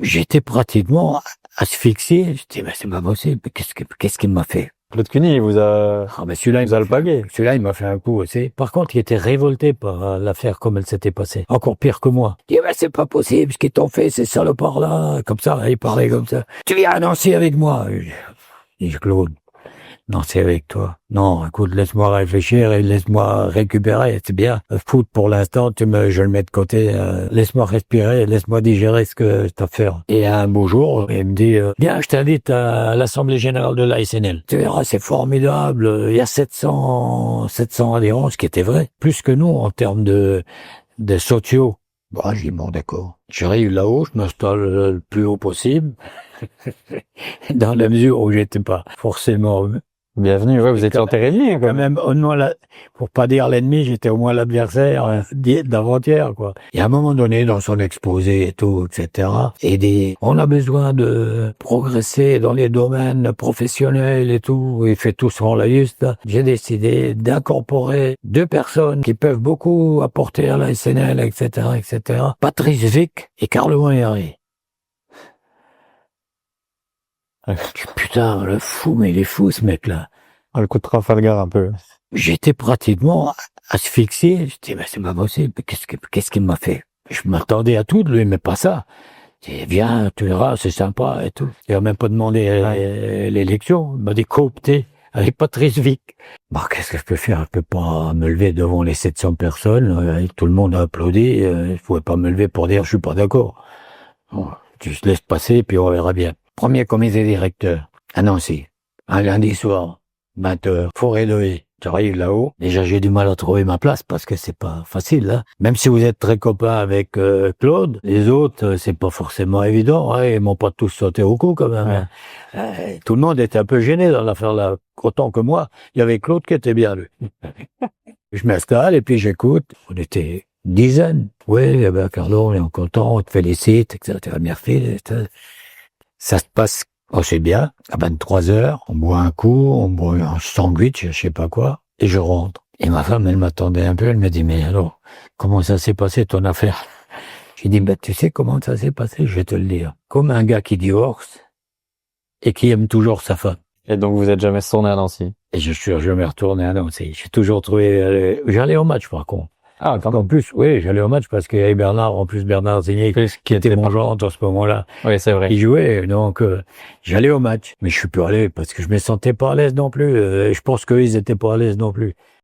J'étais pratiquement asphyxié. Je dis, mais c'est pas possible. Qu'est-ce qu'il m'a fait? Claude Cuny, il vous a, Ah, ben celui-là, vous a alpagué. celui-là, il m'a fait un coup aussi. Par contre, il était révolté par l'affaire comme elle s'était passée. Encore pire que moi. Il dit, mais c'est pas possible, ce qu'ils t'ont fait, ces salopards-là. Comme ça, il parlait comme ça. Tu viens à Nancy avec moi. Je dis, Claude, non, c'est avec toi. Non, écoute, laisse-moi réfléchir et laisse-moi récupérer. C'est bien. Foot, pour l'instant, je le mets de côté. Laisse-moi respirer, laisse-moi digérer ce que t'as fait. Et un beau jour, il me dit, bien, je t'invite à l'Assemblée Générale de l'ASNL. Tu verras, c'est formidable. Il y a 700 adhérents, ce qui était vrai. Plus que nous, en termes de sociaux. Bon, j'ai dit, bon, d'accord. J'arrive là-haut, je m'installe le plus haut possible. Dans la mesure où j'étais pas forcément Bienvenue, ouais, vous étiez en terre ennemi, quand même, au moins pour pas dire l'ennemi, j'étais au moins l'adversaire d'avant-hier, quoi. Et à un moment donné, dans son exposé et tout, etc., on a besoin de progresser dans les domaines professionnels et tout, il fait tout sur la liste. J'ai décidé d'incorporer 2 personnes qui peuvent beaucoup apporter à la SNL, etc., etc. Patrice Vic et Carl Moyari. Putain, le fou, mais il est fou, ce mec-là. Le coup de Trafalgar, un peu. J'étais pratiquement asphyxié. Je dis, mais c'est pas possible. Qu'est-ce qu'il m'a fait? Je m'attendais à tout de lui, mais pas ça. Je dis, viens, tu verras, c'est sympa et tout. Il a même pas demandé l'élection. Il m'a dit, coopté avec Patrice Vic. Bah, qu'est-ce que je peux faire? Je peux pas me lever devant les 700 personnes. Tout le monde a applaudi. Je pouvais pas me lever pour dire, je suis pas d'accord. Bon, tu te laisses passer, puis on verra bien. Premier comité directeur à Nancy, un lundi soir, 20h, forêt de haie. J'arrive là-haut. Déjà, j'ai du mal à trouver ma place parce que c'est pas facile, hein. Même si vous êtes très copain avec Claude, les autres, c'est pas forcément évident, hein. Ils m'ont pas tous sauté au cou, quand même. Ouais. Tout le monde était un peu gêné dans l'affaire-là. Autant que moi, il y avait Claude qui était bien, lui. Je m'installe et puis j'écoute. On était dizaines. Oui, eh ben, Carlo, on est content, on te félicite, etc. Merci. Ça se passe assez bien. À 23h, on boit un coup, on boit un sandwich, je sais pas quoi, et je rentre. Et ma femme, elle m'attendait un peu, elle me dit, mais alors, comment ça s'est passé ton affaire? J'ai dit, tu sais comment ça s'est passé? Je vais te le dire. Comme un gars qui divorce et qui aime toujours sa femme. Et donc, vous êtes jamais retourné à Nancy? Et je suis jamais retourné à Nancy. J'ai toujours trouvé, j'allais au match, par contre. Ah, quand même. En plus, oui, j'allais au match parce qu'il y avait Bernard Zigny, qui était mon gendre à ce moment-là. Oui, c'est vrai. Il jouait, donc j'allais au match. Mais je suis plus allé parce que je me sentais pas à l'aise non plus. Je pense qu'eux, ils étaient pas à l'aise non plus.